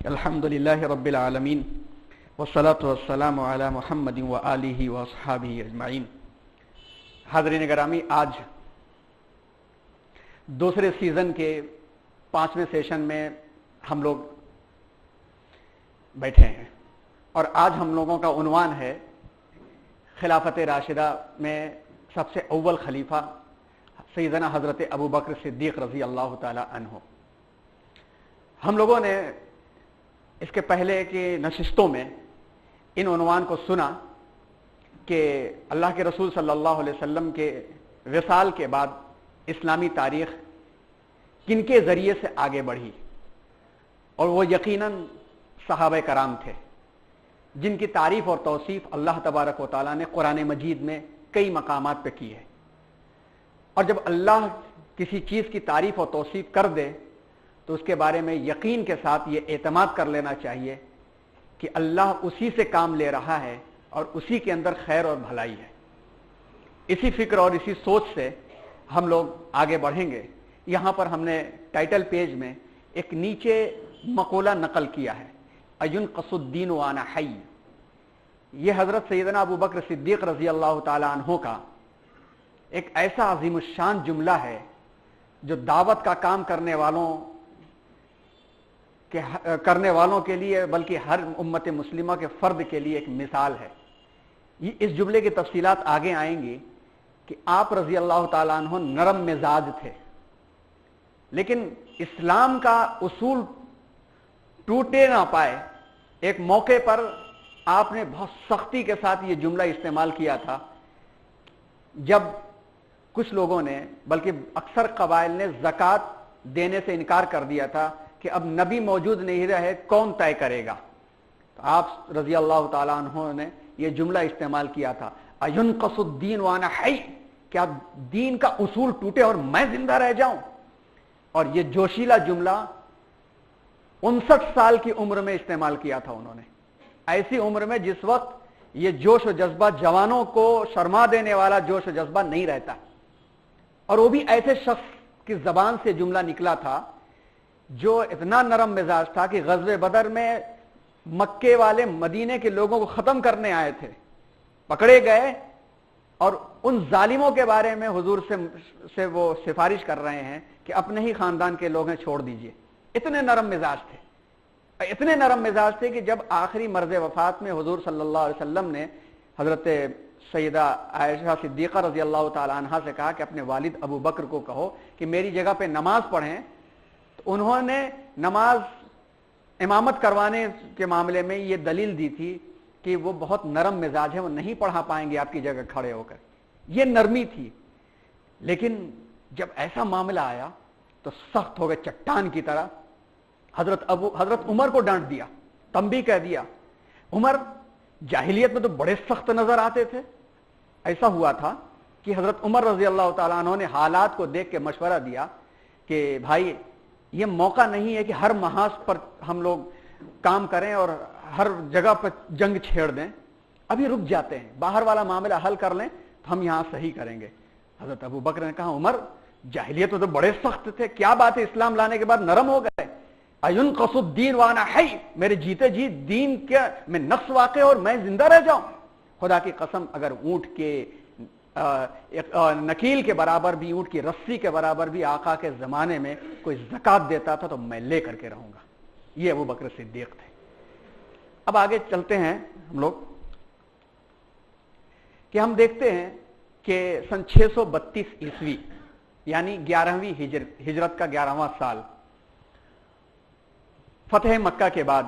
الحمدللہ رب العالمین والصلاة والسلام علی محمد و آلہ و اصحابہ اجمعین۔ حاضرین گرامی، آج دوسرے سیزن کے 5ویں سیشن میں ہم لوگ بیٹھے ہیں اور آج ہم لوگوں کا عنوان ہے خلافت راشدہ میں سب سے اول خلیفہ سیدنا حضرت ابو بکر صدیق رضی اللہ تعالی عنہ۔ ہم لوگوں نے اس کے پہلے کی نشستوں میں ان عنوان کو سنا کہ اللہ کے رسول صلی اللہ علیہ وسلم کے وصال کے بعد اسلامی تاریخ کن کے ذریعے سے آگے بڑھی، اور وہ یقیناً صحابہ کرام تھے جن کی تعریف اور توصیف اللہ تبارک و تعالیٰ نے قرآن مجید میں کئی مقامات پہ کی ہے۔ اور جب اللہ کسی چیز کی تعریف اور توصیف کر دے تو اس کے بارے میں یقین کے ساتھ یہ اعتماد کر لینا چاہیے کہ اللہ اسی سے کام لے رہا ہے اور اسی کے اندر خیر اور بھلائی ہے۔ اسی فکر اور اسی سوچ سے ہم لوگ آگے بڑھیں گے۔ یہاں پر ہم نے ٹائٹل پیج میں ایک نیچے مقولہ نقل کیا ہے، اَيُنْقَصُ الدِّينُ وَأَنَا حَيٌّ۔ یہ حضرت سیدنا ابو بکر صدیق رضی اللہ تعالی عنہ کا ایک ایسا عظیم الشان جملہ ہے جو دعوت کا کام کرنے والوں کے لیے بلکہ ہر امت مسلمہ کے فرد کے لیے ایک مثال ہے۔ اس جملے کی تفصیلات آگے آئیں گی کہ آپ رضی اللہ تعالیٰ عنہ نرم مزاج تھے، لیکن اسلام کا اصول ٹوٹے نہ پائے۔ ایک موقع پر آپ نے بہت سختی کے ساتھ یہ جملہ استعمال کیا تھا جب کچھ لوگوں نے بلکہ اکثر قبائل نے زکوٰۃ دینے سے انکار کر دیا تھا کہ اب نبی موجود نہیں رہے، کون طے کرے گا؟ تو آپ رضی اللہ تعالیٰ عنہ نے یہ جملہ استعمال کیا تھا، اَيُنْقَصُ الدِّينُ وَأَنَا حَيٌّ، کیا دین کا اصول ٹوٹے اور میں زندہ رہ جاؤں؟ اور یہ جوشیلا جملہ 59 سال کی عمر میں استعمال کیا تھا انہوں نے، ایسی عمر میں جس وقت یہ جوش و جذبہ جوانوں کو شرما دینے والا جوش و جذبہ نہیں رہتا، اور وہ بھی ایسے شخص کی زبان سے جملہ نکلا تھا جو اتنا نرم مزاج تھا کہ غزوہ بدر میں مکے والے مدینے کے لوگوں کو ختم کرنے آئے تھے، پکڑے گئے اور ان ظالموں کے بارے میں حضور سے وہ سفارش کر رہے ہیں کہ اپنے ہی خاندان کے لوگ ہیں، چھوڑ دیجئے۔ اتنے نرم مزاج تھے، اتنے نرم مزاج تھے کہ جب آخری مرض وفات میں حضور صلی اللہ علیہ وسلم نے حضرت سیدہ عائشہ صدیقہ رضی اللہ تعالی عنہا سے کہا کہ اپنے والد ابو بکر کو کہو کہ میری جگہ پہ نماز پڑھیں، تو انہوں نے نماز امامت کروانے کے معاملے میں یہ دلیل دی تھی کہ وہ بہت نرم مزاج ہے، وہ نہیں پڑھا پائیں گے آپ کی جگہ کھڑے ہو کر، یہ نرمی تھی۔ لیکن جب ایسا معاملہ آیا تو سخت ہو گئے چٹان کی طرح۔ حضرت عمر کو ڈانٹ دیا، تنبیہ کہہ دیا۔ عمر جاہلیت میں تو بڑے سخت نظر آتے تھے، ایسا ہوا تھا کہ حضرت عمر رضی اللہ تعالیٰ عنہ نے حالات کو دیکھ کے مشورہ دیا کہ بھائی یہ موقع نہیں ہے کہ ہر محاذ پر ہم لوگ کام کریں اور ہر جگہ پر جنگ چھیڑ دیں، ابھی رک جاتے ہیں، باہر والا معاملہ حل کر لیں تو ہم یہاں صحیح کریں گے۔ حضرت ابو بکر نے کہا عمر جاہلیت میں تو بڑے سخت تھے، کیا بات ہے اسلام لانے کے بعد نرم ہو گئے؟ اَيُنْقَصُ الدِّينُ وَأَنَا حَيٌّ، میرے جیتے جی دین کیا میں نقص واقع اور میں زندہ رہ جاؤں؟ خدا کی قسم اگر اونٹ کے نکیل کے برابر بھی، اونٹ کی رسی کے برابر بھی آقا کے زمانے میں کوئی زکوٰۃ دیتا تھا تو میں لے کر کے رہوں گا۔ یہ ابو بکر صدیق تھے۔ اب آگے چلتے ہیں ہم لوگ کہ ہم دیکھتے ہیں کہ سن 632 عیسوی یعنی 11ویں ہجرت کا 11واں سال، فتح مکہ کے بعد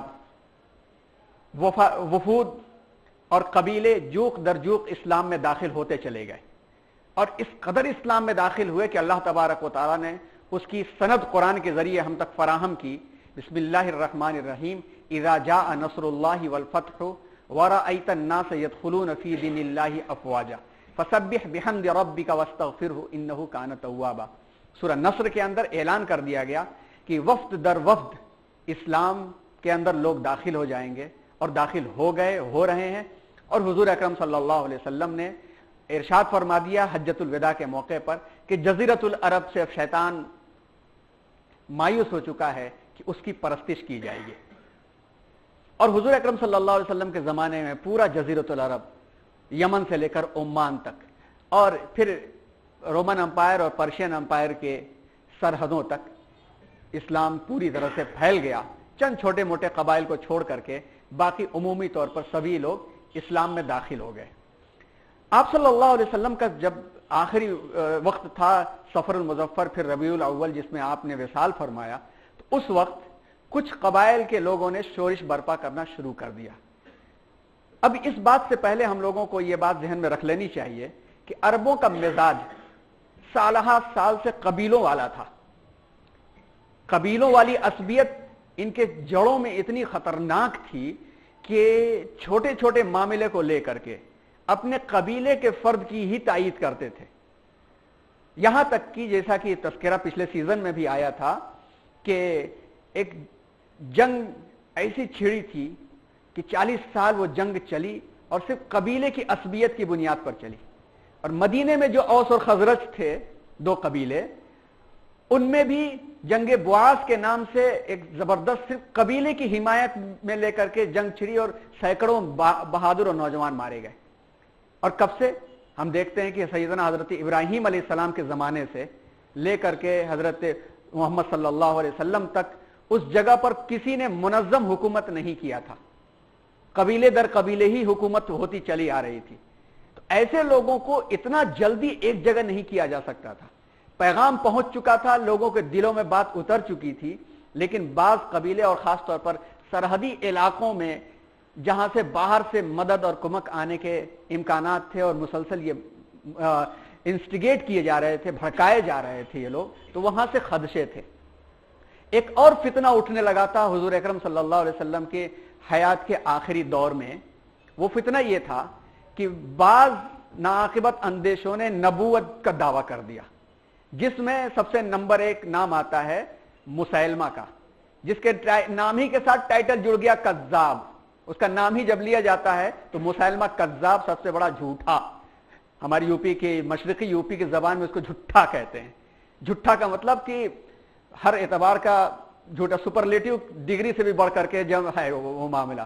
وفود اور قبیلے جوق در جوق اسلام میں داخل ہوتے چلے گئے، اور اس قدر اسلام میں داخل ہوئے کہ اللہ تبارک و تعالیٰ نے اس کی سند قرآن کے ذریعے ہم تک فراہم کی۔ بسم اللہ الرحمن الرحیم، اذا جاء نصر اللہ والفتح ورأیت الناس يدخلون فی دین اللہ افواجا فسبح بحمد ربک واستغفرہ انہ کان توابا۔ سورہ نصر کے اندر اعلان کر دیا گیا کہ وفد در وفد اسلام کے اندر لوگ داخل ہو جائیں گے، اور داخل ہو گئے، ہو رہے ہیں۔ اور حضور اکرم صلی اللہ علیہ وسلم نے ارشاد فرما دیا حجۃ الوداع کے موقع پر کہ جزیرۃ العرب سے شیطان مایوس ہو چکا ہے کہ اس کی پرستش کی جائے گی۔ اور حضور اکرم صلی اللہ علیہ وسلم کے زمانے میں پورا جزیرۃ العرب، یمن سے لے کر عمان تک، اور پھر رومن امپائر اور پرشین امپائر کے سرحدوں تک اسلام پوری طرح سے پھیل گیا۔ چند چھوٹے موٹے قبائل کو چھوڑ کر کے باقی عمومی طور پر سبھی لوگ اسلام میں داخل ہو گئے۔ آپ صلی اللہ علیہ وسلم کا جب آخری وقت تھا سفر المظفر، پھر ربیع الاول، جس میں آپ نے وصال فرمایا، تو اس وقت کچھ قبائل کے لوگوں نے شورش برپا کرنا شروع کر دیا۔ اب اس بات سے پہلے ہم لوگوں کو یہ بات ذہن میں رکھ لینی چاہیے کہ عربوں کا مزاج سالہ سال سے قبیلوں والا تھا۔ قبیلوں والی عصبیت ان کے جڑوں میں اتنی خطرناک تھی کہ چھوٹے چھوٹے معاملے کو لے کر کے اپنے قبیلے کے فرد کی ہی تائید کرتے تھے۔ یہاں تک کہ جیسا کہ تذکرہ پچھلے سیزن میں بھی آیا تھا کہ ایک جنگ ایسی چھڑی تھی کہ 40 سال وہ جنگ چلی اور صرف قبیلے کی عصبیت کی بنیاد پر چلی، اور مدینے میں جو اوس اور خزرج تھے، دو قبیلے، ان میں بھی جنگ بواس کے نام سے ایک زبردست صرف قبیلے کی حمایت میں لے کر کے جنگ چھڑی اور سینکڑوں بہادر اور نوجوان مارے گئے۔ اور کب سے ہم دیکھتے ہیں کہ سیدنا حضرت ابراہیم علیہ السلام کے زمانے سے لے کر کے حضرت محمد صلی اللہ علیہ وسلم تک اس جگہ پر کسی نے منظم حکومت نہیں کیا تھا، قبیلے در قبیلے ہی حکومت ہوتی چلی آ رہی تھی۔ تو ایسے لوگوں کو اتنا جلدی ایک جگہ نہیں کیا جا سکتا تھا۔ پیغام پہنچ چکا تھا، لوگوں کے دلوں میں بات اتر چکی تھی، لیکن بعض قبیلے اور خاص طور پر سرحدی علاقوں میں جہاں سے باہر سے مدد اور کمک آنے کے امکانات تھے اور مسلسل یہ انسٹیگیٹ کیے جا رہے تھے، بھڑکائے جا رہے تھے یہ لوگ، تو وہاں سے خدشے تھے۔ ایک اور فتنہ اٹھنے لگا تھا حضور اکرم صلی اللہ علیہ وسلم کے حیات کے آخری دور میں۔ وہ فتنہ یہ تھا کہ بعض ناعاقبت اندیشوں نے نبوت کا دعویٰ کر دیا، جس میں سب سے نمبر 1 نام آتا ہے مسیلمہ کا، جس کے نام ہی کے ساتھ ٹائٹل جڑ گیا کذاب۔ اس کا نام ہی جب لیا جاتا ہے تو مسیلمہ کذاب، سب سے بڑا جھوٹا۔ ہماری یوپی کی، مشرقی یوپی کی زبان میں اس کو جھٹا کہتے ہیں۔ جھٹا کا مطلب کہ ہر اعتبار کا جھوٹا، سپرلیٹیو ڈگری سے بھی بڑھ کر کے جب ہے وہ معاملہ۔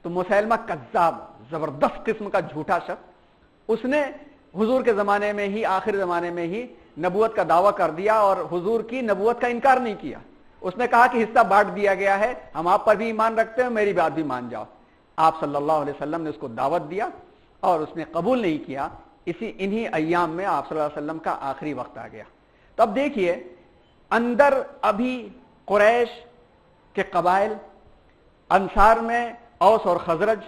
تو مسیلمہ کذاب، زبردست قسم کا جھوٹا شخص، اس نے حضور کے زمانے میں ہی، آخر زمانے میں ہی نبوت کا دعویٰ کر دیا اور حضور کی نبوت کا انکار نہیں کیا۔ اس نے کہا کہ حصہ بانٹ دیا گیا ہے، ہم آپ پر بھی ایمان رکھتے ہیں، میری بات بھی مان جاؤ۔ آپ صلی اللہ علیہ وسلم نے اس کو دعوت دیا اور اس نے قبول نہیں کیا۔ انہی ایام میں آپ صلی اللہ علیہ وسلم کا آخری وقت آ گیا۔ تو اب دیکھیے، اندر ابھی قریش کے قبائل، انصار میں اوس اور خزرج،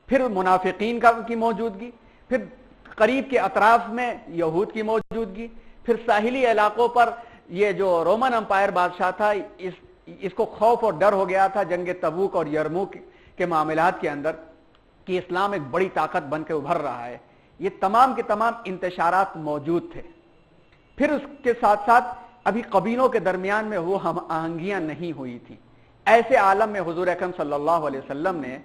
پھر منافقین کی موجودگی، پھر قریب کے اطراف میں یہود کی موجودگی، پھر ساحلی علاقوں پر یہ جو رومن امپائر بادشاہ تھا، اس کو خوف اور ڈر ہو گیا تھا جنگ تبوک اور یرموک کے معاملات کے اندر کہ اسلام ایک بڑی طاقت بن کے ابھر رہا ہے۔ یہ تمام کے تمام انتشارات موجود تھے۔ پھر اس کے ساتھ ساتھ ابھی قبیلوں کے درمیان میں وہ ہم آہنگیاں نہیں ہوئی تھی۔ ایسے عالم میں حضور اکرم صلی اللہ علیہ وسلم نے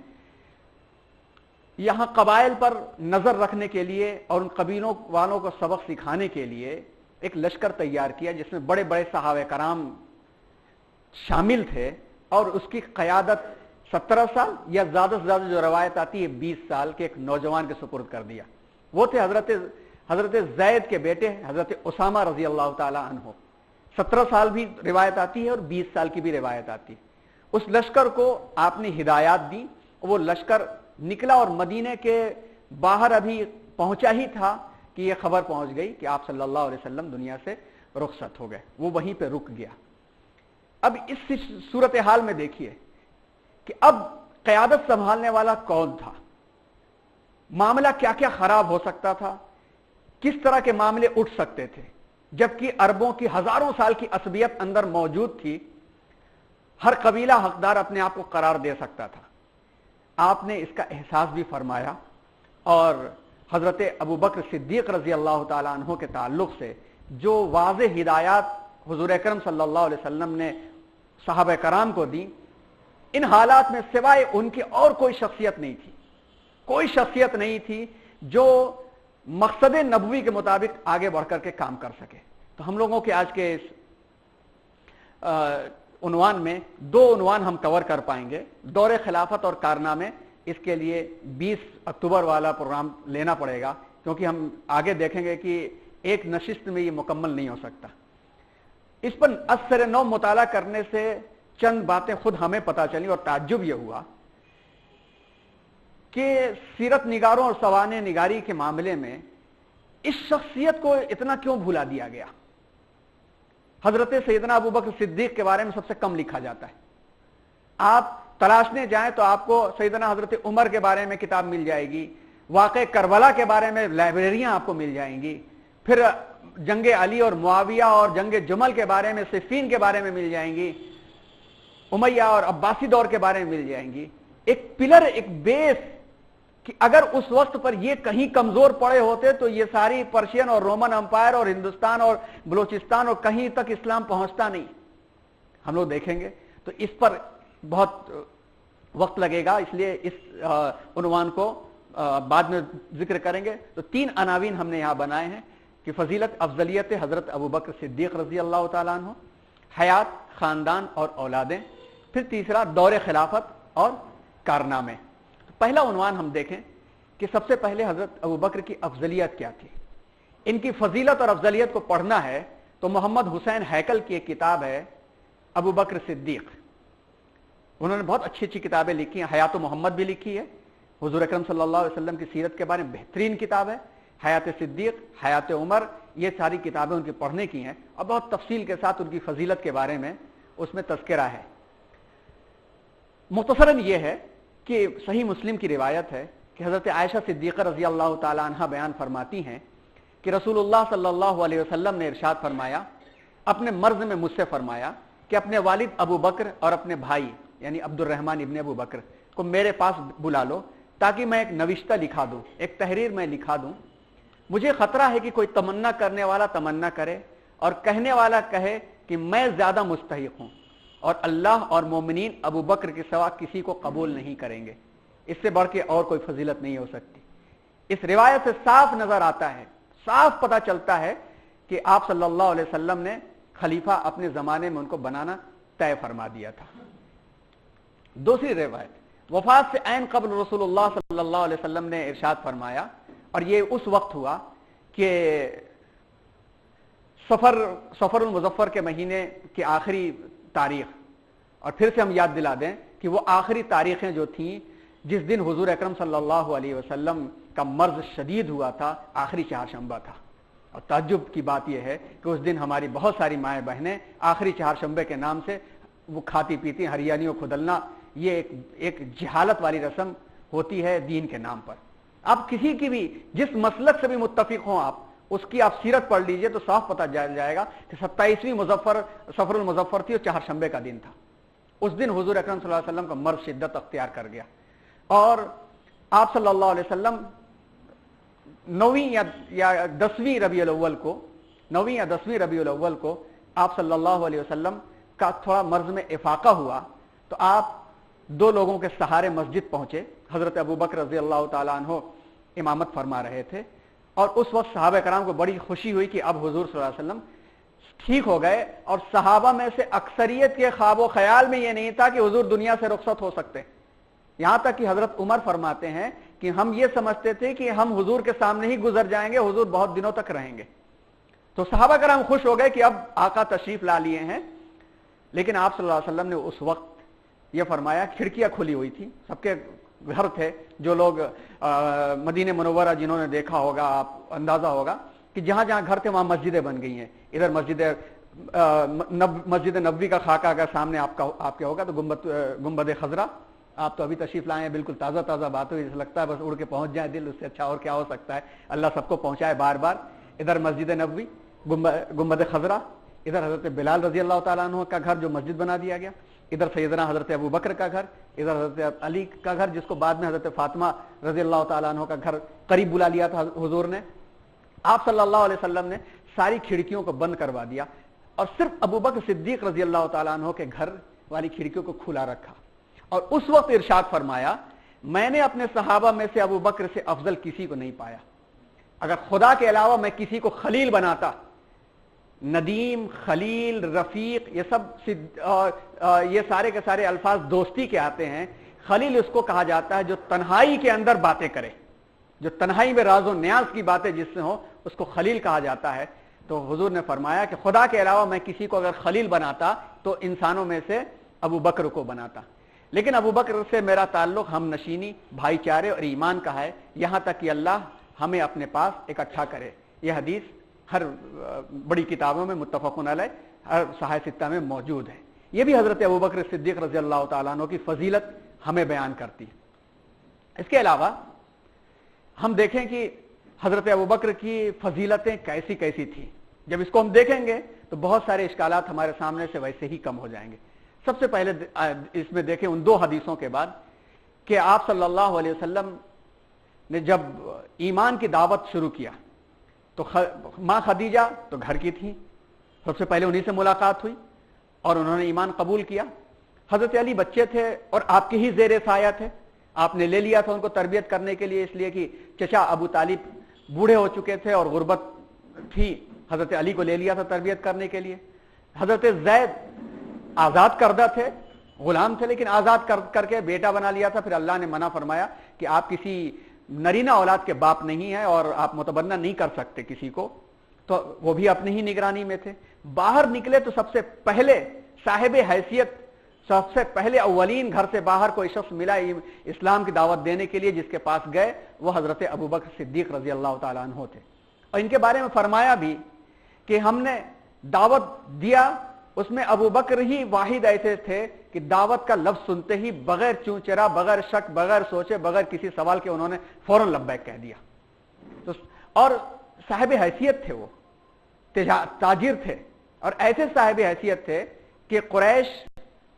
یہاں قبائل پر نظر رکھنے کے لیے اور ان قبیلوں والوں کو سبق سکھانے کے لیے ایک لشکر تیار کیا، جس میں بڑے بڑے صحابہ کرام شامل تھے، اور اس کی قیادت 17 سال یا زیادہ سے زیادہ جو روایت آتی ہے 20 سال کے ایک نوجوان کے سپرد کر دیا۔ وہ تھے حضرت زید کے بیٹے حضرت اسامہ رضی اللہ تعالی عنہ۔ 17 سال بھی روایت آتی ہے اور 20 سال کی بھی روایت آتی ہے۔ اس لشکر کو آپ نے ہدایات دی، وہ لشکر نکلا اور مدینے کے باہر ابھی پہنچا ہی تھا کہ یہ خبر پہنچ گئی کہ آپ صلی اللہ علیہ وسلم دنیا سے رخصت ہو گئے۔ وہ وہیں پہ رک گیا۔ اب اس صورتحال میں دیکھیے کہ اب قیادت سنبھالنے والا کون تھا، معاملہ کیا کیا خراب ہو سکتا تھا، کس طرح کے معاملے اٹھ سکتے تھے، جبکہ عربوں کی ہزاروں سال کی عصبیت اندر موجود تھی۔ ہر قبیلہ حقدار اپنے آپ کو قرار دے سکتا تھا۔ آپ نے اس کا احساس بھی فرمایا، اور حضرت ابوبکر صدیق رضی اللہ تعالیٰ عنہ کے تعلق سے جو واضح ہدایات حضور اکرم صلی اللہ علیہ وسلم نے صحابہ کرام کو دی، ان حالات میں سوائے ان کی اور کوئی شخصیت نہیں تھی، کوئی شخصیت نہیں تھی جو مقصد نبوی کے مطابق آگے بڑھ کر کے کام کر سکے۔ تو ہم لوگوں کے آج کے اس عنوان میں 2 عنوان ہم کور کر پائیں گے، دور خلافت اور کارنامے۔ اس کے لیے 20 اکتوبر والا پروگرام لینا پڑے گا، کیونکہ ہم آگے دیکھیں گے کہ ایک نشست میں یہ مکمل نہیں ہو سکتا۔ اس پر اثر نو مطالعہ کرنے سے چند باتیں خود ہمیں پتہ چلی اور تعجب یہ ہوا کہ سیرت نگاروں اور سوانح نگاری کے معاملے میں اس شخصیت کو اتنا کیوں بھولا دیا گیا۔ حضرت سیدنا ابوبکر صدیق کے بارے میں سب سے کم لکھا جاتا ہے۔ آپ تلاشنے جائیں تو آپ کو سیدنا حضرت عمر کے بارے میں کتاب مل جائے گی، واقع کربلا کے بارے میں لائبریریاں آپ کو مل جائیں گی، پھر جنگ علی اور معاویہ اور جنگ جمل کے بارے میں، صفین کے بارے میں مل جائیں گی، امیہ اور عباسی دور کے بارے میں مل جائیں گی۔ ایک پلر، ایک بیس کہ اگر اس وقت پر یہ کہیں کمزور پڑے ہوتے تو یہ ساری پرشین اور رومن امپائر اور ہندوستان اور بلوچستان اور کہیں تک اسلام پہنچتا نہیں۔ ہم لوگ دیکھیں گے تو اس پر بہت وقت لگے گا، اس لیے اس عنوان کو بعد میں ذکر کریں گے۔ تو 3 عناوین ہم نے یہاں بنائے ہیں کہ فضیلت افضلیت حضرت ابوبکر صدیق رضی اللہ تعالیٰ عنہ، حیات، خاندان اور اولادیں، پھر تیسرا دور خلافت اور کارنامے۔ پہلا عنوان ہم دیکھیں کہ سب سے پہلے حضرت ابوبکر کی افضلیت کیا تھی۔ ان کی فضیلت اور افضلیت کو پڑھنا ہے تو محمد حسین ہیکل کی ایک کتاب ہے ابوبکر صدیق، انہوں نے بہت اچھی اچھی کتابیں لکھی ہیں۔ حیات محمد بھی لکھی ہے، حضور اکرم صلی اللہ علیہ وسلم کی سیرت کے بارے میں بہترین کتاب ہے۔ حیات صدیق، حیات عمر، یہ ساری کتابیں ان کی پڑھنے کی ہیں اور بہت تفصیل کے ساتھ ان کی فضیلت کے بارے میں اس میں تذکرہ ہے۔ مختصراً یہ ہے کہ صحیح مسلم کی روایت ہے کہ حضرت عائشہ صدیقہ رضی اللہ تعالی عنہ بیان فرماتی ہیں کہ رسول اللہ صلی اللہ علیہ وسلم نے ارشاد فرمایا، اپنے مرض میں مجھ سے فرمایا کہ اپنے والد ابو بکر اور اپنے بھائی یعنی عبد الرحمن ابن ابو بکر کو میرے پاس بلا لو تاکہ میں ایک نوشتہ لکھا دوں، ایک تحریر میں لکھا دوں۔ مجھے خطرہ ہے کہ کوئی تمنا کرنے والا تمنا کرے اور کہنے والا کہے کہ میں زیادہ مستحق ہوں، اور اللہ اور مومنین ابو بکر کے سوا کسی کو قبول نہیں کریں گے۔ اس سے بڑھ کے اور کوئی فضیلت نہیں ہو سکتی۔ اس روایت سے صاف نظر آتا ہے، صاف پتہ چلتا ہے کہ آپ صلی اللہ علیہ وسلم نے خلیفہ اپنے زمانے میں ان کو بنانا طے فرما دیا تھا۔ دوسری روایت، وفات سے عین قبل رسول اللہ صلی اللہ علیہ وسلم نے ارشاد فرمایا، اور یہ اس وقت ہوا کہ سفر المظفر کے مہینے کی آخری تاریخ، اور پھر سے ہم یاد دلا دیں کہ وہ آخری تاریخیں جو تھیں جس دن حضور اکرم صلی اللہ علیہ وسلم کا مرض شدید ہوا تھا، آخری چہارشنبہ تھا۔ اور تعجب کی بات یہ ہے کہ اس دن ہماری بہت ساری مائیں بہنیں آخری چہارشنبے کے نام سے وہ کھاتی پیتی، ہریانیوں کھدلنا، یہ ایک جہالت والی رسم ہوتی ہے دین کے نام پر۔ آپ کسی کی بھی جس مسلک سے بھی متفق ہوں، آپ اس کی آپ سیرت پڑھ لیجئے تو صاف پتہ جائے گا کہ 27ویں سفر المظفر تھی اور چہارشنبے کا دن تھا۔ اس دن حضور اکرم صلی اللہ علیہ وسلم کا مرض شدت اختیار کر گیا، اور آپ صلی اللہ علیہ وسلم 9ویں یا 10ویں ربیع الاول کو آپ صلی اللہ علیہ وسلم کا تھوڑا مرض میں افاقہ ہوا، تو آپ 2 لوگوں کے سہارے مسجد پہنچے۔ حضرت ابوبکر رضی اللہ تعالیٰ عنہ امامت فرما رہے تھے، اور اس وقت صحابہ کرام کو بڑی خوشی ہوئی کہ اب حضور صلی اللہ علیہ وسلم ٹھیک ہو گئے، اور صحابہ میں سے اکثریت کے خواب و خیال میں یہ نہیں تھا کہ حضور دنیا سے رخصت ہو سکتے۔ یہاں تک کہ حضرت عمر فرماتے ہیں کہ ہم یہ سمجھتے تھے کہ ہم حضور کے سامنے ہی گزر جائیں گے، حضور بہت دنوں تک رہیں گے۔ تو صحابہ کرام خوش ہو گئے کہ اب آقا تشریف لا لیے ہیں، لیکن آپ صلی اللہ علیہ وسلم نے اس وقت یہ فرمایا، کھڑکیاں کھلی ہوئی تھی، سب کے گھر تھے، جو لوگ مدینہ منورہ جنہوں نے دیکھا ہوگا، آپ اندازہ ہوگا کہ جہاں جہاں گھر تھے وہاں مسجدیں بن گئی ہیں۔ ادھر مسجد نبوی کا خاکہ اگر سامنے آپ کے ہوگا تو گنبد خضرا، آپ تو ابھی تشریف لائے ہیں، بالکل تازہ بات ہوئی، جیسے لگتا ہے بس اڑ کے پہنچ جائے دل، اس سے اچھا اور کیا ہو سکتا ہے، اللہ سب کو پہنچائے بار بار۔ ادھر مسجد نبوی، گنبد خضرا، ادھر حضرت بلال رضی اللہ تعالیٰ عنہ کا گھر جو مسجد بنا دیا گیا، ادھر سیدنا حضرت ابو بکر کا گھر، ادھر حضرت علی کا گھر جس کو بعد میں حضرت فاطمہ رضی اللہ تعالیٰ عنہ کا گھر قریب بلا لیا تھا حضور نے۔ آپ صلی اللہ علیہ وسلم نے ساری کھڑکیوں کو بند کروا دیا، اور صرف ابو بکر صدیق رضی اللہ تعالیٰ عنہ کے گھر والی کھڑکیوں کو کھلا رکھا، اور اس وقت ارشاد فرمایا، میں نے اپنے صحابہ میں سے ابو بکر سے افضل کسی کو نہیں پایا، اگر خدا کے علاوہ میں کسی کو خلیل بناتا ندیم، خلیل، رفیق، یہ سب یہ سارے کے سارے الفاظ دوستی کے آتے ہیں۔ خلیل اس کو کہا جاتا ہے جو تنہائی کے اندر باتیں کرے، جو تنہائی میں راز و نیاز کی باتیں جس سے ہوں اس کو خلیل کہا جاتا ہے۔ تو حضور نے فرمایا کہ خدا کے علاوہ میں کسی کو اگر خلیل بناتا تو انسانوں میں سے ابو بکر کو بناتا، لیکن ابو بکر سے میرا تعلق ہم نشینی، بھائی چارے اور ایمان کا ہے، یہاں تک کہ اللہ ہمیں اپنے پاس اکٹھا کرے۔ یہ حدیث ہر بڑی کتابوں میں متفقن علیہ، ہر صحیح ستہ میں موجود ہے۔ یہ بھی حضرت ابو بکر صدیق رضی اللہ تعالیٰ عنہ کی فضیلت ہمیں بیان کرتی ہے۔ اس کے علاوہ ہم دیکھیں کہ حضرت ابو بکر کی فضیلتیں کیسی کیسی تھیں۔ جب اس کو ہم دیکھیں گے تو بہت سارے اشکالات ہمارے سامنے سے ویسے ہی کم ہو جائیں گے۔ سب سے پہلے اس میں دیکھیں ان دو حدیثوں کے بعد کہ آپ صلی اللہ علیہ وسلم نے جب ایمان کی دعوت شروع کیا تو ماں خدیجہ تو گھر کی تھیں، سب سے پہلے انہی سے ملاقات ہوئی اور انہوں نے ایمان قبول کیا۔ حضرت علی بچے تھے اور آپ کے ہی زیر سایہ تھے، آپ نے لے لیا تھا ان کو تربیت کرنے کے لیے، اس لیے کہ چچا ابو طالب بوڑھے ہو چکے تھے اور غربت تھی، حضرت علی کو لے لیا تھا تربیت کرنے کے لیے۔ حضرت زید آزاد کردہ تھے، غلام تھے، لیکن آزاد کر کے بیٹا بنا لیا تھا۔ پھر اللہ نے منع فرمایا کہ آپ کسی نرینہ اولاد کے باپ نہیں ہیں اور آپ متبنہ نہیں کر سکتے کسی کو، تو وہ بھی اپنی ہی نگرانی میں تھے۔ باہر نکلے تو سب سے پہلے صاحب حیثیت، سب سے پہلے اولین گھر سے باہر کوئی شخص ملا اسلام کی دعوت دینے کے لیے جس کے پاس گئے، وہ حضرت ابو بکر صدیق رضی اللہ تعالیٰ عنہ تھے۔ اور ان کے بارے میں فرمایا بھی کہ ہم نے دعوت دیا، اس میں ابو بکر ہی واحد ایسے تھے کہ دعوت کا لفظ سنتے ہی بغیر چوں چرا، بغیر شک، بغیر سوچے، بغیر کسی سوال کے انہوں نے فوراً لبیک کہہ دیا۔ تو اور صاحب حیثیت تھے، وہ تاجر تھے، اور ایسے صاحب حیثیت تھے کہ قریش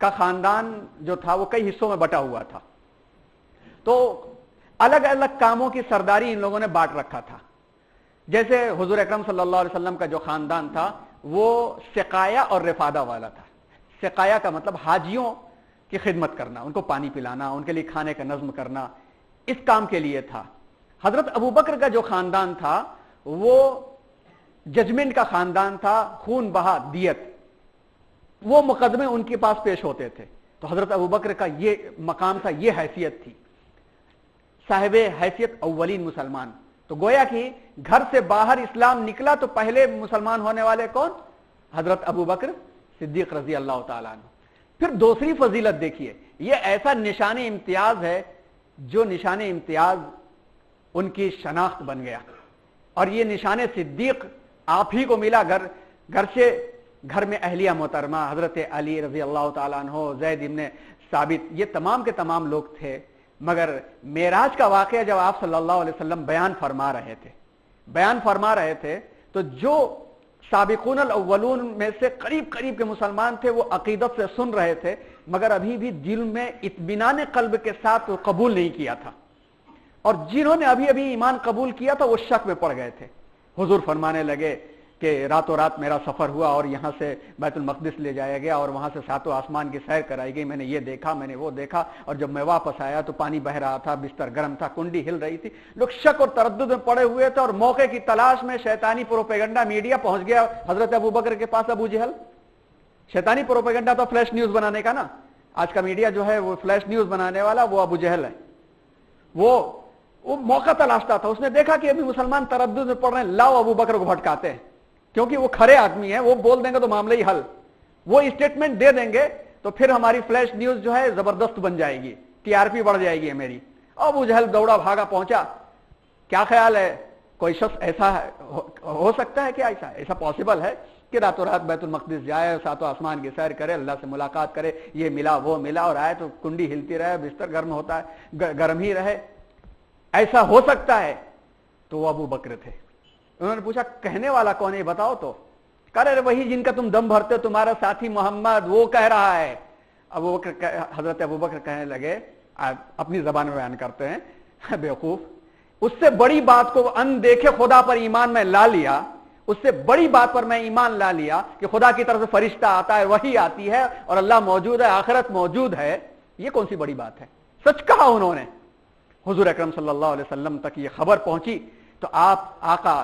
کا خاندان جو تھا وہ کئی حصوں میں بٹا ہوا تھا، تو الگ الگ کاموں کی سرداری ان لوگوں نے بانٹ رکھا تھا۔ جیسے حضور اکرم صلی اللہ علیہ وسلم کا جو خاندان تھا وہ سقایا اور رفادہ والا تھا۔ سقایا کا مطلب حاجیوں کی خدمت کرنا، ان کو پانی پلانا، ان کے لیے کھانے کا نظم کرنا، اس کام کے لیے تھا۔ حضرت ابو بکر کا جو خاندان تھا وہ ججمنٹ کا خاندان تھا، خون بہا، دیت، وہ مقدمے ان کے پاس پیش ہوتے تھے۔ تو حضرت ابو بکر کا یہ مقام تھا، یہ حیثیت تھی، صاحب حیثیت اولین مسلمان۔ تو گویا کہ گھر سے باہر اسلام نکلا تو پہلے مسلمان ہونے والے کون؟ حضرت ابو بکر صدیق رضی اللہ تعالیٰ عنہ۔ پھر دوسری فضیلت دیکھیے، یہ ایسا نشان امتیاز ہے جو نشان امتیاز ان کی شناخت بن گیا، اور یہ نشان صدیق آپ ہی کو ملا۔ گھر میں اہلیہ محترمہ حضرت علی رضی اللہ تعالیٰ عنہ، زید ابن ثابت، یہ تمام کے تمام لوگ تھے۔ مگر معراج کا واقعہ جب آپ صلی اللہ علیہ وسلم بیان فرما رہے تھے تو جو سابقون الاولون میں سے قریب کے مسلمان تھے وہ عقیدت سے سن رہے تھے، مگر ابھی بھی دل میں اطمینان قلب کے ساتھ قبول نہیں کیا تھا، اور جنہوں نے ابھی ایمان قبول کیا تھا وہ شک میں پڑ گئے تھے۔ حضور فرمانے لگے کہ راتوں رات میرا سفر ہوا اور یہاں سے بیت المقدس لے جایا گیا اور وہاں سے ساتوں آسمان کی سیر کرائی گئی، میں نے یہ دیکھا، میں نے وہ دیکھا، اور جب میں واپس آیا تو پانی بہ رہا تھا، بستر گرم تھا، کنڈی ہل رہی تھی۔ لوگ شک اور تردد میں پڑے ہوئے تھے، اور موقع کی تلاش میں شیطانی پروپیگنڈا میڈیا پہنچ گیا حضرت ابو بکر کے پاس۔ ابو جہل، شیطانی پروپیگنڈا تو فلیش نیوز بنانے کا نا، آج کا میڈیا جو ہے وہ فلیش نیوز بنانے والا وہ ابو جہل ہے۔ وہ موقع تلاشتا تھا، اس نے دیکھا کہ ابھی مسلمان تردد میں پڑ رہے ہیں، لاؤ ابو بکر کو بھٹکاتے ہیں، کیونکہ وہ کھڑے آدمی ہیں، وہ بول دیں گے تو معاملہ ہی حل، وہ اسٹیٹمنٹ دے دیں گے تو پھر ہماری فلیش نیوز جو ہے زبردست بن جائے گی، ٹی آر پی بڑھ جائے گی میری۔ ابو جہل دوڑا بھاگا پہنچا۔ کیا خیال ہے، کوئی شخص ایسا ہو سکتا ہے کہ ایسا پاسبل ہے کہ راتوں رات بیت المقدس جائے، ساتوں آسمان کی سیر کرے، اللہ سے ملاقات کرے، یہ ملا وہ ملا، اور آئے تو کنڈی ہلتی رہے، بستر گرم ہوتا ہے، گرم ہی رہے، ایسا ہو سکتا ہے؟ تو وہ ابو بکر تھے۔ انہوں نے پوچھا کہنے والا کون ہے بتاؤ تو؟ کہہ رہے وہی جن کا تم دم بھرتے ہو، تمہارا ساتھی محمد، وہ کہہ رہا ہے۔ حضرت ابو بکر کہنے لگے، اپنی زبان میں بیان کرتے ہیں، بیوقوف، اس سے بڑی بات کو ان دیکھے خدا پر ایمان میں لا لیا، اس سے بڑی بات پر میں ایمان لا لیا کہ خدا کی طرف سے فرشتہ آتا ہے، وحی آتی ہے، اور اللہ موجود ہے، آخرت موجود ہے، یہ کون سی بڑی بات ہے؟ سچ کہا انہوں نے۔ حضور اکرم صلی اللہ علیہ وسلم تک یہ خبر پہنچی تو آپ آقا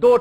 2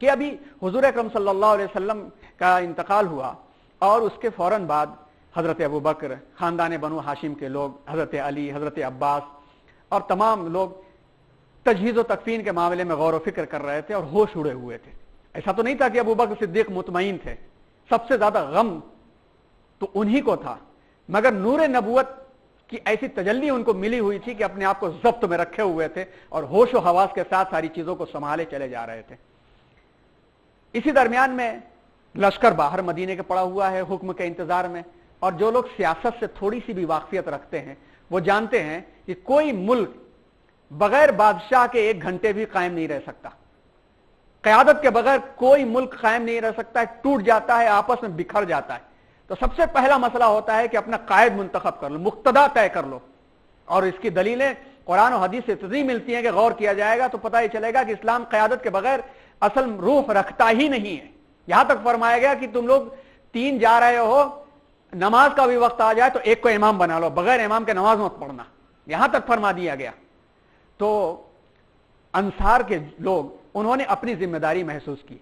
کہ ابھی حضور اکرم صلی اللہ علیہ وسلم کا انتقال ہوا اور اس کے فوراً بعد حضرت ابو بکر، خاندان بنو ہاشم کے لوگ، حضرت علی، حضرت عباس اور تمام لوگ تجہیز و تکفین کے معاملے میں غور و فکر کر رہے تھے اور ہوش اڑے ہوئے تھے۔ ایسا تو نہیں تھا کہ ابو بکر صدیق مطمئن تھے، سب سے زیادہ غم تو انہی کو تھا، مگر نور نبوت کی ایسی تجلی ان کو ملی ہوئی تھی کہ اپنے آپ کو ضبط میں رکھے ہوئے تھے اور ہوش و حواس کے ساتھ ساری چیزوں کو سنبھالے چلے جا رہے تھے۔ اسی درمیان میں لشکر باہر مدینے کے پڑا ہوا ہے حکم کے انتظار میں، اور جو لوگ سیاست سے تھوڑی سی بھی واقفیت رکھتے ہیں وہ جانتے ہیں کہ کوئی ملک بغیر بادشاہ کے 1 گھنٹے بھی قائم نہیں رہ سکتا، قیادت کے بغیر کوئی ملک قائم نہیں رہ سکتا ہے، ٹوٹ جاتا ہے، آپس میں بکھر جاتا ہے۔ تو سب سے پہلا مسئلہ ہوتا ہے کہ اپنا قائد منتخب کر لو، مقتدا طے کر لو، اور اس کی دلیلیں قرآن و حدیث سے اتنی ملتی ہیں کہ غور کیا جائے گا تو پتہ ہی چلے گا کہ اسلام قیادت کے بغیر اصل روح رکھتا ہی نہیں ہے۔ یہاں تک فرمایا گیا کہ تم لوگ 3 جا رہے ہو، نماز کا بھی وقت آ جائے تو ایک کو امام بنا لو، بغیر امام کے نماز مت پڑھنا، یہاں تک فرما دیا گیا۔ تو انصار کے لوگ انہوں نے اپنی ذمہ داری محسوس کی۔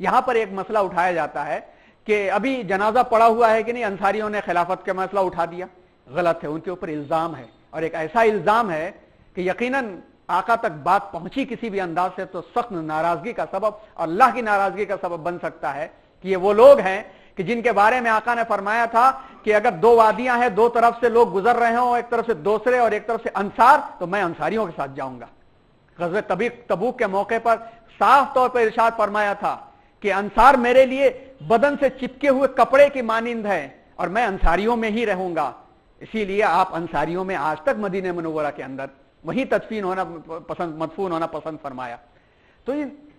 یہاں پر ایک مسئلہ اٹھایا جاتا ہے کہ ابھی جنازہ پڑا ہوا ہے کہ نہیں، انصاریوں نے خلافت کا مسئلہ اٹھا دیا، غلط ہے، ان کے اوپر الزام ہے، اور ایک ایسا الزام ہے کہ یقیناً آقا تک بات پہنچی کسی بھی انداز سے تو سخت ناراضگی کا سبب اور اللہ کی ناراضگی کا سبب بن سکتا ہے کہ یہ وہ لوگ ہیں کہ جن کے بارے میں آقا نے فرمایا تھا کہ اگر 2 وادیاں ہیں، 2 طرف سے لوگ گزر رہے ہوں، ایک طرف سے دوسرے اور ایک طرف سے انصار، تو میں انصاریوں کے ساتھ جاؤں گا۔ غزوہ تبوک کے موقع پر صاف طور پر ارشاد فرمایا تھا کہ انصار میرے لیے بدن سے چپکے ہوئے کپڑے کی مانند ہے اور میں انصاریوں میں ہی رہوں گا۔ اسی لیے آپ انصاریوں میں آج تک مدینہ منورہ کے اندر وہیں مدفون ہونا پسند فرمایا۔ تو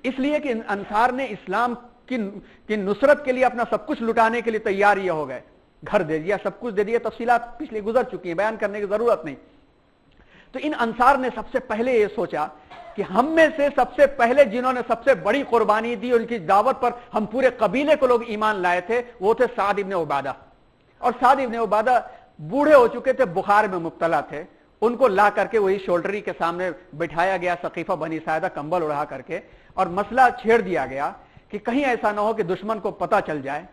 اس لیے کہ انصار نے اسلام کی نصرت کے لیے اپنا سب کچھ لٹانے کے لیے تیار یہ ہو گئے، گھر دے دیا، سب کچھ دے دیا، تفصیلات پچھلے گزر چکی ہیں، بیان کرنے کی ضرورت نہیں۔ تو ان انصار نے سب سے پہلے یہ سوچا کہ ہم میں سے سب سے پہلے جنہوں نے سب سے بڑی قربانی دی، ان کی دعوت پر ہم پورے قبیلے کو لوگ ایمان لائے تھے، وہ تھے سعد ابن عبادہ۔ اور سعد ابن عبادہ بوڑھے ہو چکے تھے، بخار میں مبتلا تھے، ان کو لا کر کے وہی شولڈری کے سامنے بٹھایا گیا، سقیفہ بنی ساعدہ کمبل اڑا کر کے، اور مسئلہ چھیڑ دیا گیا کہ کہیں ایسا نہ ہو کہ دشمن کو پتہ چل جائے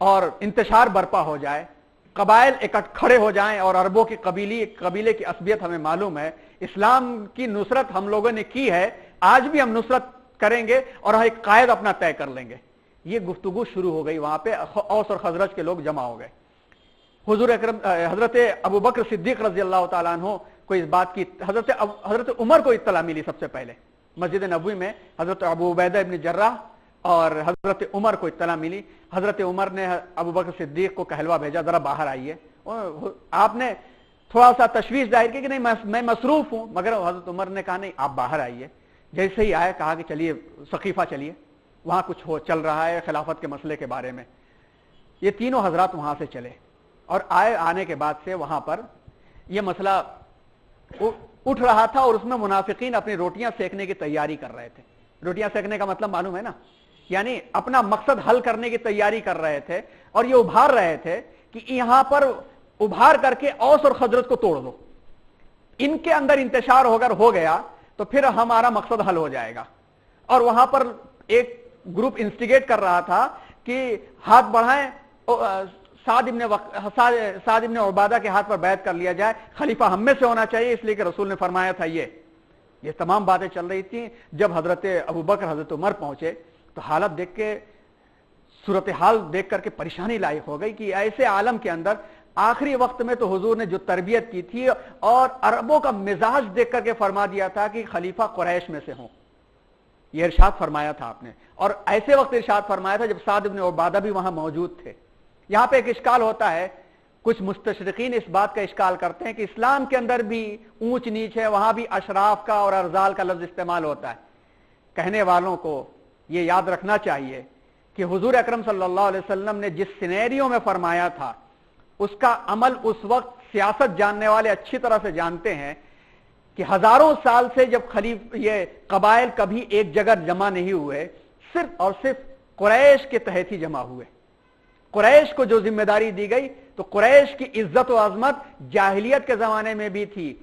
اور انتشار برپا ہو جائے، قبائل اکٹھ کھڑے ہو جائیں، اور عربوں کی قبیلے کی عصبیت ہمیں معلوم ہے، اسلام کی نصرت ہم لوگوں نے کی ہے، آج بھی ہم نصرت کریں گے اور ایک قائد اپنا طے کر لیں گے۔ یہ گفتگو شروع ہو گئی، وہاں پہ اوس اور خزرج کے لوگ جمع ہو گئے۔ حضور اکرم حضرت ابو بکر صدیق رضی اللہ تعالیٰ عنہ کو اس بات کی حضرت عمر کو اطلاع ملی۔ سب سے پہلے مسجد نبوی میں حضرت ابو عبیدہ ابن جراح اور حضرت عمر کو اطلاع ملی۔ حضرت عمر نے ابو بکر صدیق کو کہلوا بھیجا، ذرا باہر آئیے۔ آپ نے تھوڑا سا تشویش ظاہر کی کہ نہیں میں مصروف ہوں، مگر حضرت عمر نے کہا نہیں آپ باہر آئیے۔ جیسے ہی آئے کہا کہ چلیے سقیفہ چلیے، وہاں کچھ چل رہا ہے خلافت کے مسئلے کے بارے میں۔ یہ تینوں حضرات وہاں سے چلے اور آنے کے بعد سے وہاں پر یہ مسئلہ اٹھ رہا تھا، اور اس میں منافقین اپنی روٹیاں سیکنے کی تیاری کر رہے تھے۔ روٹیاں سیکنے کا مطلب معلوم ہے نا، یعنی اپنا مقصد حل کرنے کی تیاری کر رہے تھے، اور یہ ابھار رہے تھے کہ یہاں پر ابھار کر کے اوس اور خزرج کو توڑ دو، ان کے اندر انتشار ہو گیا تو پھر ہمارا مقصد حل ہو جائے گا۔ اور وہاں پر ایک گروپ انسٹیگیٹ کر رہا تھا کہ ہاتھ بڑھائیں، سعد ابن عبادہ کے ہاتھ پر بیعت کر لیا جائے، خلیفہ ہم میں سے ہونا چاہیے، اس لیے کہ رسول نے فرمایا تھا۔ یہ تمام باتیں چل رہی تھیں۔ جب حضرت ابو بکر حضرت عمر پہنچے تو حالت دیکھ کے، صورتحال دیکھ کر کے پریشانی لاحق ہو گئی کہ ایسے عالم کے اندر آخری وقت میں تو حضور نے جو تربیت کی تھی اور عربوں کا مزاج دیکھ کر کے فرما دیا تھا کہ خلیفہ قریش میں سے ہوں، یہ ارشاد فرمایا تھا آپ نے، اور ایسے وقت ارشاد فرمایا تھا جب سعد ابن عبادہ بھی وہاں موجود تھے۔ یہاں پہ ایک اشکال ہوتا ہے، کچھ مستشرقین اس بات کا اشکال کرتے ہیں کہ اسلام کے اندر بھی اونچ نیچ ہے، وہاں بھی اشراف کا اور ارذال کا لفظ استعمال ہوتا ہے۔ کہنے والوں کو یہ یاد رکھنا چاہیے کہ حضور اکرم صلی اللہ علیہ وسلم نے جس سینیریو میں فرمایا تھا اس کا عمل اس وقت سیاست جاننے والے اچھی طرح سے جانتے ہیں کہ ہزاروں سال سے جب یہ قبائل کبھی ایک جگہ جمع نہیں ہوئے، صرف اور صرف قریش کے تحت ہی جمع ہوئے۔ قریش کو جو ذمہ داری دی گئی تو قریش کی عزت و عظمت جاہلیت کے زمانے میں بھی تھی،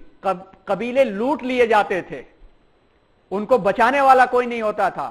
قبیلے لوٹ لیے جاتے تھے، ان کو بچانے والا کوئی نہیں ہوتا تھا،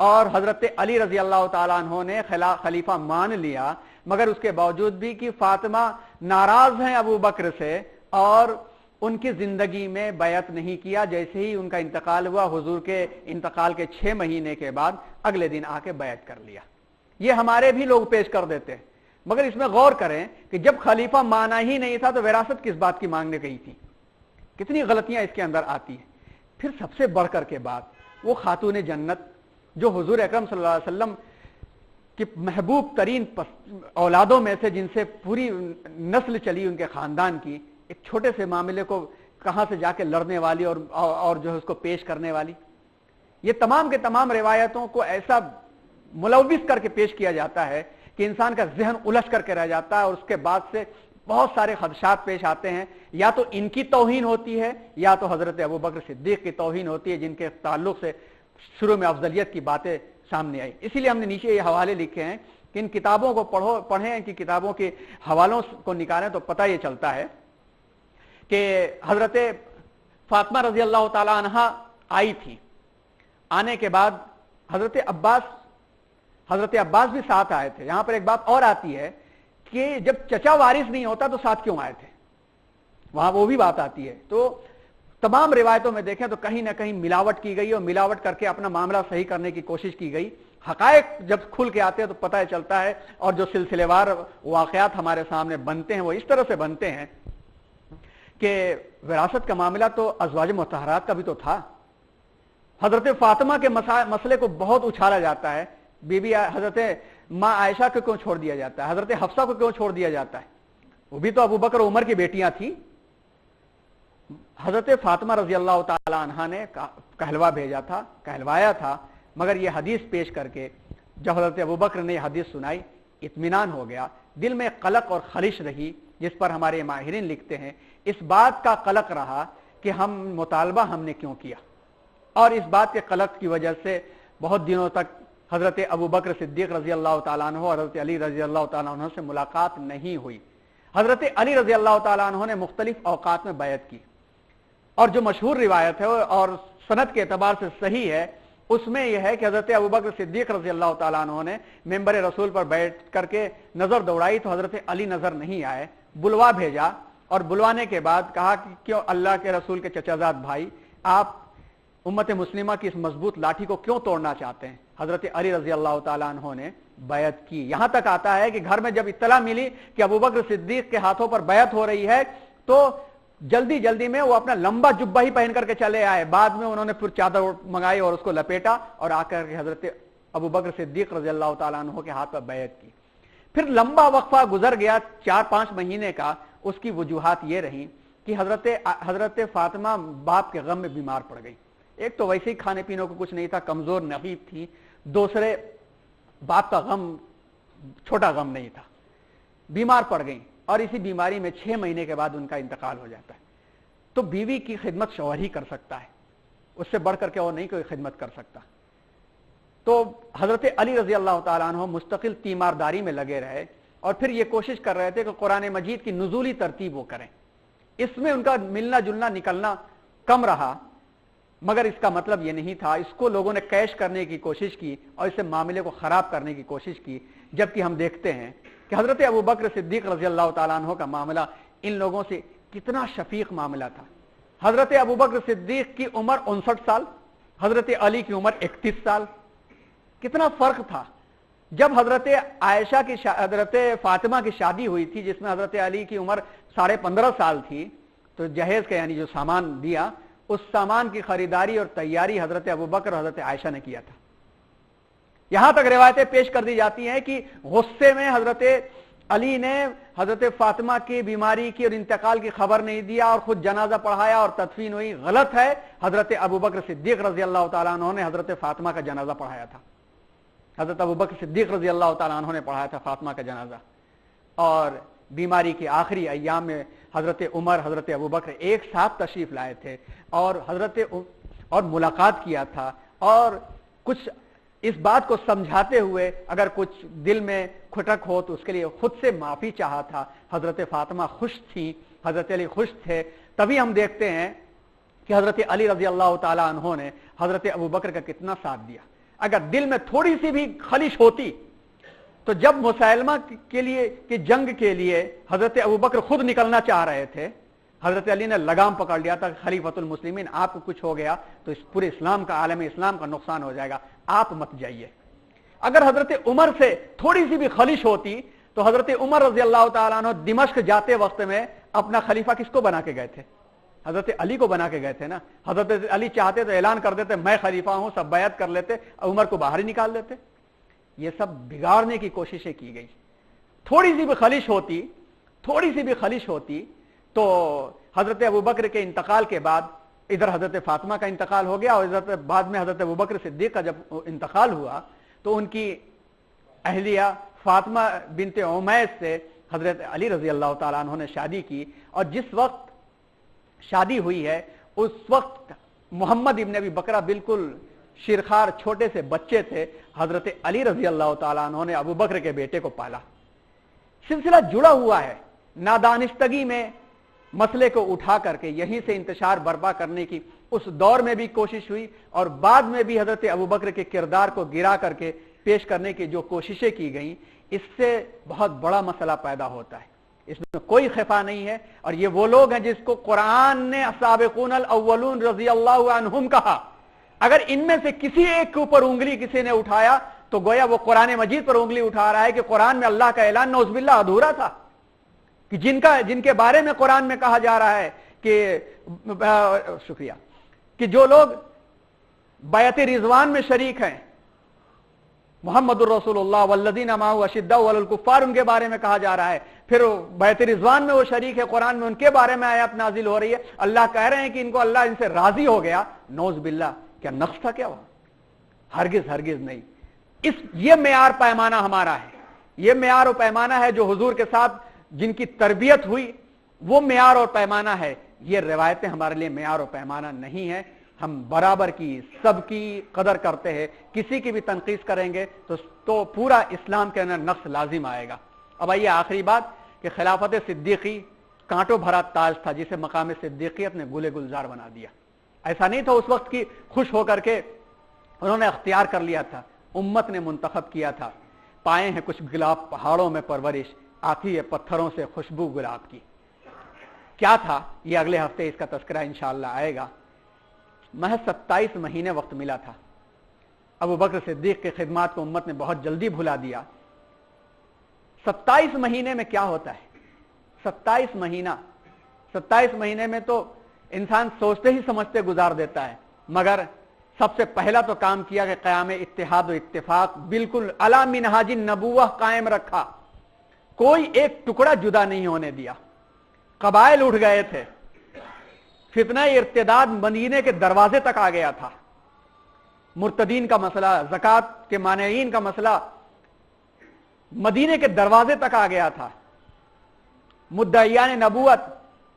اور حضرت علی رضی اللہ تعالیٰ عنہ نے خلیفہ مان لیا، مگر اس کے باوجود بھی کہ فاطمہ ناراض ہیں ابو بکر سے اور ان کی زندگی میں بیعت نہیں کیا۔ جیسے ہی ان کا انتقال ہوا، حضور کے انتقال کے 6 مہینے کے بعد اگلے دن آ کے بیعت کر لیا۔ یہ ہمارے بھی لوگ پیش کر دیتے ہیں، مگر اس میں غور کریں کہ جب خلیفہ مانا ہی نہیں تھا تو وراثت کس بات کی مانگنے گئی تھی؟ کتنی غلطیاں اس کے اندر آتی ہیں۔ پھر سب سے بڑھ کر کے بات، وہ خاتون جنت جو حضور اکرم صلی اللہ علیہ وسلم کی محبوب ترین اولادوں میں سے، جن سے پوری نسل چلی ان کے خاندان کی، ایک چھوٹے سے معاملے کو کہاں سے جا کے لڑنے والی اور جو ہے اس کو پیش کرنے والی، یہ تمام کے تمام روایتوں کو ایسا ملوث کر کے پیش کیا جاتا ہے کہ انسان کا ذہن الجھ کر کے رہ جاتا ہے، اور اس کے بعد سے بہت سارے خدشات پیش آتے ہیں۔ یا تو ان کی توہین ہوتی ہے یا تو حضرت ابوبکر صدیق کی توہین ہوتی ہے، جن کے تعلق سے شروع میں افضلیت کی باتیں سامنے آئی۔ اسی لیے ہم نے نیچے یہ حوالے لکھے ہیں کہ ان کتابوں کو پڑھیں، ان کی کتابوں کے حوالوں کو نکالیں تو پتہ یہ چلتا ہے کہ حضرت فاطمہ رضی اللہ تعالی عنہا آئی تھی۔ آنے کے بعد حضرت عباس بھی ساتھ آئے تھے۔ یہاں پر ایک بات اور آتی ہے کہ جب چچا وارث نہیں ہوتا تو ساتھ کیوں آئے تھے، وہاں وہ بھی بات آتی ہے۔ تو تمام روایتوں میں دیکھیں تو کہیں نہ کہیں ملاوٹ کی گئی، اور ملاوٹ کر کے اپنا معاملہ صحیح کرنے کی کوشش کی گئی۔ حقائق جب کھل کے آتے ہیں تو پتہ چلتا ہے، اور جو سلسلے وار واقعات ہمارے سامنے بنتے ہیں وہ اس طرح سے بنتے ہیں کہ وراثت کا معاملہ تو ازواج مطہرات کا بھی تو تھا۔ حضرت فاطمہ کے مسئلے کو بہت اچھالا جاتا ہے، بی بی حضرت ماں عائشہ کو کیوں چھوڑ دیا جاتا ہے، حضرت حفصہ کو کیوں چھوڑ دیا جاتا ہے، وہ بھی تو ابو بکر عمر کی بیٹیاں تھیں۔ حضرت فاطمہ رضی اللہ تعالی عنہا نے کہلوایا تھا، مگر یہ حدیث پیش کر کے جب حضرت ابوبکر نے یہ حدیث سنائی، اطمینان ہو گیا، دل میں قلق اور خلش رہی، جس پر ہمارے ماہرین لکھتے ہیں اس بات کا قلق رہا کہ مطالبہ ہم نے کیوں کیا، اور اس بات کے قلق کی وجہ سے بہت دنوں تک حضرت ابوبکر صدیق رضی اللہ تعالیٰ عنہ اور حضرت علی رضی اللہ تعالیٰ عنہ سے ملاقات نہیں ہوئی۔ حضرت علی رضی اللہ تعالیٰ عنہ نے مختلف اوقات میں بیعت کی، اور جو مشہور روایت ہے اور سند کے اعتبار سے صحیح ہے، اس میں یہ ہے کہ حضرت ابوبکر صدیق رضی اللہ تعالیٰ عنہ نے ممبر رسول پر بیٹھ کر کے نظر دوڑائی تو حضرت علی نظر نہیں آئے، بلوا بھیجا، اور بلوانے کے بعد کہا کہ کیوں اللہ کے رسول کے چچا زاد بھائی، آپ امت مسلمہ کی اس مضبوط لاٹھی کو کیوں توڑنا چاہتے ہیں؟ حضرت علی رضی اللہ تعالیٰ عنہ نے بیعت کی۔ یہاں تک آتا ہے کہ گھر میں جب اطلاع ملی کہ ابوبکر صدیق کے ہاتھوں پر بیعت ہو رہی ہے تو جلدی میں وہ اپنا لمبا جبہ ہی پہن کر کے چلے آئے، بعد میں انہوں نے پھر چادر منگائی اور اس کو لپیٹا اور آ کر کے حضرت ابوبکر صدیق رضی اللہ تعالیٰ عنہ کے ہاتھ پر بیعت کی۔ پھر لمبا وقفہ گزر گیا 4-5 مہینے کا، اس کی وجوہات یہ رہیں کہ حضرت فاطمہ باپ کے غم میں بیمار پڑ گئی۔ ایک تو ویسے ہی کھانے پینے کو کچھ نہیں تھا، کمزور نحیف تھی، دوسرے باپ کا غم چھوٹا غم نہیں تھا، بیمار پڑ گئی، اور اسی بیماری میں 6 مہینے کے بعد ان کا انتقال ہو جاتا ہے۔ تو بیوی کی خدمت شوہر ہی کر سکتا ہے، اس سے بڑھ کر کے اور نہیں کوئی خدمت کر سکتا۔ تو حضرت علی رضی اللہ تعالیٰ عنہ مستقل تیمارداری میں لگے رہے، اور پھر یہ کوشش کر رہے تھے کہ قرآن مجید کی نزولی ترتیب وہ کریں۔ اس میں ان کا ملنا جلنا نکلنا کم رہا، مگر اس کا مطلب یہ نہیں تھا، اس کو لوگوں نے کیش کرنے کی کوشش کی اور اس سے معاملے کو خراب کرنے کی کوشش کی، جبکہ ہم دیکھتے ہیں کہ حضرت ابوبکر صدیق رضی اللہ تعالیٰ عنہ کا معاملہ ان لوگوں سے کتنا شفیق معاملہ تھا۔ حضرت ابوبکر صدیق کی عمر 59 سال، حضرت علی کی عمر 31 سال، کتنا فرق تھا۔ جب حضرت عائشہ کی حضرت فاطمہ کی شادی ہوئی تھی، جس میں حضرت علی کی عمر 15.5 سال تھی، تو جہیز کا یعنی جو سامان دیا، اس سامان کی خریداری اور تیاری حضرت ابوبکر اور حضرت عائشہ نے کیا تھا۔ یہاں تک روایتیں پیش کر دی جاتی ہیں کہ غصے میں حضرت علی نے حضرت فاطمہ کی بیماری کی اور انتقال کی خبر نہیں دیا اور خود جنازہ پڑھایا اور تدفین ہوئی۔ غلط ہے، حضرت ابوبکر صدیق رضی اللہ تعالیٰ عنہ نے حضرت فاطمہ کا جنازہ پڑھایا تھا، حضرت ابوبکر صدیق رضی اللہ تعالیٰ عنہ نے پڑھایا تھا فاطمہ کا جنازہ۔ اور بیماری کے آخری ایام میں حضرت عمر حضرت ابوبکر ایک ساتھ تشریف لائے تھے اور ملاقات کیا تھا، اور کچھ اس بات کو سمجھاتے ہوئے اگر کچھ دل میں کھٹک ہو تو اس کے لیے خود سے معافی چاہا تھا۔ حضرت فاطمہ خوش تھی، حضرت علی خوش تھے، تبھی ہم دیکھتے ہیں کہ حضرت علی رضی اللہ تعالی عنہ نے حضرت ابوبکر کا کتنا ساتھ دیا۔ اگر دل میں تھوڑی سی بھی خلش ہوتی تو جب مسلمہ کے لیے کہ جنگ کے لیے حضرت ابوبکر خود نکلنا چاہ رہے تھے، حضرت علی نے لگام پکڑ لیا تھا کہ خلیفۃ المسلمین آپ کو کچھ ہو گیا تو اس پورے اسلام کا، عالم اسلام کا نقصان ہو جائے گا، آپ مت جائیے۔ اگر حضرت عمر سے تھوڑی سی بھی خلش ہوتی تو حضرت عمر رضی اللہ تعالیٰ عنہ دمشق جاتے وقت میں اپنا خلیفہ کس کو بنا کے گئے تھے؟ حضرت علی کو بنا کے گئے تھے نا۔ حضرت علی چاہتے تو اعلان کر دیتے میں خلیفہ ہوں، سب بیعت کر لیتے، عمر کو باہر ہی نکال دیتے۔ یہ سب بگاڑنے کی کوششیں کی گئی۔ تھوڑی سی بھی خلش ہوتی تو حضرت ابوبکر کے انتقال کے بعد ادھر حضرت فاطمہ کا انتقال ہو گیا، اور بعد میں حضرت ابوبکر صدیق کا جب انتقال ہوا تو ان کی اہلیہ فاطمہ بنت عمیس سے حضرت علی رضی اللہ تعالیٰ عنہ نے شادی کی، اور جس وقت شادی ہوئی ہے اس وقت محمد ابن ابی بکرہ بالکل شیرخوار چھوٹے سے بچے تھے۔ حضرت علی رضی اللہ تعالیٰ عنہ نے ابو بکر کے بیٹے کو پالا۔ سلسلہ جڑا ہوا ہے، نادانستگی میں مسئلے کو اٹھا کر کے یہیں سے انتشار برپا کرنے کی اس دور میں بھی کوشش ہوئی، اور بعد میں بھی حضرت ابوبکر کے کردار کو گرا کر کے پیش کرنے کی جو کوششیں کی گئیں، اس سے بہت بڑا مسئلہ پیدا ہوتا ہے، اس میں کوئی خفا نہیں ہے۔ اور یہ وہ لوگ ہیں جس کو قرآن نے السابقون الاولون رضی اللہ عنہم کہا۔ اگر ان میں سے کسی ایک کے اوپر انگلی کسی نے اٹھایا تو گویا وہ قرآن مجید پر انگلی اٹھا رہا ہے کہ قرآن میں اللہ کا اعلان نعوذ باللہ ادھورا تھا، کہ جن کے بارے میں قرآن میں کہا جا رہا ہے کہ شکریہ کہ جو لوگ بیعت رضوان میں شریک ہیں، محمد الرسول اللہ والذین معہ اشداء علی الکفار، ان کے بارے میں کہا جا رہا ہے، پھر بیعت رضوان میں وہ شریک ہے، قرآن میں ان کے بارے میں آیات نازل ہو رہی ہے، اللہ کہہ رہے ہیں کہ ان کو اللہ ان سے راضی ہو گیا۔ نعوذ باللہ، کیا نقص تھا کیا وہ؟ ہرگز نہیں۔ یہ معیار پیمانہ ہمارا ہے، یہ معیار و پیمانہ ہے جو حضور کے ساتھ جن کی تربیت ہوئی، وہ معیار اور پیمانہ ہے۔ یہ روایتیں ہمارے لیے معیار و پیمانہ نہیں ہے۔ ہم برابر کی، سب کی قدر کرتے ہیں، کسی کی بھی تنقید کریں گے تو پورا اسلام کے اندر نقص لازم آئے گا۔ اب آئیے آخری بات کہ خلافت صدیقی کانٹوں بھرا تاج تھا جسے مقام صدیقیت نے گلے گلزار بنا دیا۔ ایسا نہیں تھا اس وقت کی خوش ہو کر کے انہوں نے اختیار کر لیا تھا، امت نے منتخب کیا تھا۔ پائے ہیں کچھ گلاب پہاڑوں میں پرورش، آتی ہے پتھروں سے خوشبو گلاب کی۔ کیا تھا یہ اگلے ہفتے اس کا تذکرہ انشاءاللہ آئے گا۔ محض 27 مہینے وقت ملا تھا۔ ابو بکر صدیق کے خدمات کو امت نے بہت جلدی بھلا دیا۔ 27 مہینے میں کیا ہوتا ہے؟ 27 مہینے میں تو انسان سوچتے ہی سمجھتے گزار دیتا ہے، مگر سب سے پہلا تو کام کیا کہ قیام اتحاد و اتفاق بالکل علی منہاج النبوہ قائم رکھا، کوئی ایک ٹکڑا جدا نہیں ہونے دیا۔ قبائل اٹھ گئے تھے، فتنہ ارتداد مدینے کے دروازے تک آ گیا تھا، مرتدین کا مسئلہ، زکوٰۃ کے مانعین کا مسئلہ مدینے کے دروازے تک آ گیا تھا۔ مدعیان نبوت،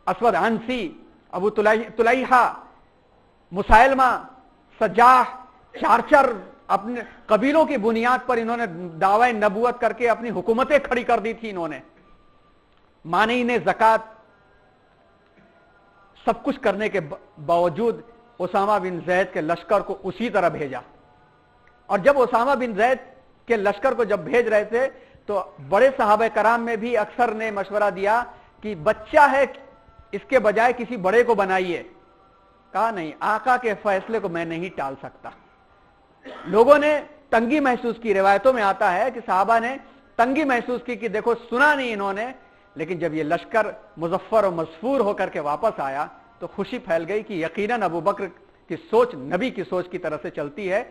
اسود عنسی، ابو طلیحہ، مسائلمہ، سجاح، چار اپنے قبیلوں کی بنیاد پر انہوں نے دعوی نبوت کر کے اپنی حکومتیں کھڑی کر دی تھی۔ انہوں نے مانعین زکوٰۃ سب کچھ کرنے کے باوجود اسامہ بن زید کے لشکر کو اسی طرح بھیجا، اور جب اسامہ بن زید کے لشکر کو جب بھیج رہے تھے تو بڑے صحابہ کرام میں بھی اکثر نے مشورہ دیا کہ بچہ ہے، اس کے بجائے کسی بڑے کو بنائیے۔ کہا نہیں، آقا کے فیصلے کو میں نہیں ٹال سکتا۔ لوگوں نے تنگی محسوس کی، روایتوں میں آتا ہے کہ صحابہ نے تنگی محسوس کی کہ دیکھو سنا نہیں انہوں نے، لیکن جب یہ لشکر مظفر و مظفور ہو کر کے واپس آیا تو خوشی پھیل گئی کہ یقیناً ابو بکر کی سوچ نبی کی سوچ کی طرح سے چلتی ہے۔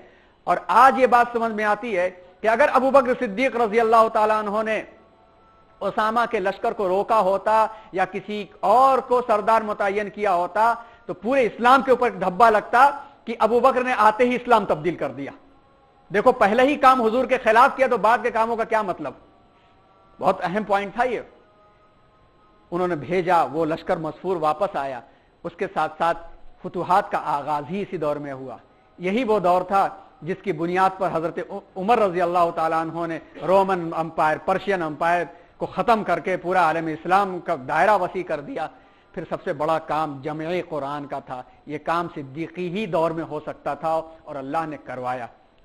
اور آج یہ بات سمجھ میں آتی ہے کہ اگر ابو بکر صدیق رضی اللہ تعالیٰ عنہ نے اسامہ کے لشکر کو روکا ہوتا یا کسی اور کو سردار متعین کیا ہوتا تو پورے اسلام کے اوپر دھبا لگتا کہ ابو بکر نے آتے ہی اسلام تبدیل کر دیا۔ دیکھو پہلے ہی کام حضور کے خلاف کیا تو بعد کے کاموں کا کیا مطلب؟ بہت اہم پوائنٹ تھا یہ۔ انہوں نے بھیجا، وہ لشکر مظفور واپس آیا، اس کے ساتھ ساتھ فتوحات کا آغاز ہی اسی دور میں ہوا۔ یہی وہ دور تھا جس کی بنیاد پر حضرت عمر رضی اللہ تعالیٰ عنہ نے رومن امپائر، پرشین امپائر کو ختم کر کے پورا عالم اسلام کا دائرہ وسیع کر دیا۔ پھر سب سے بڑا کام جمع قرآن کا تھا۔ یہ کام صدیقی ہی دور میں ہو سکتا تھا اور اللہ نے کروایا۔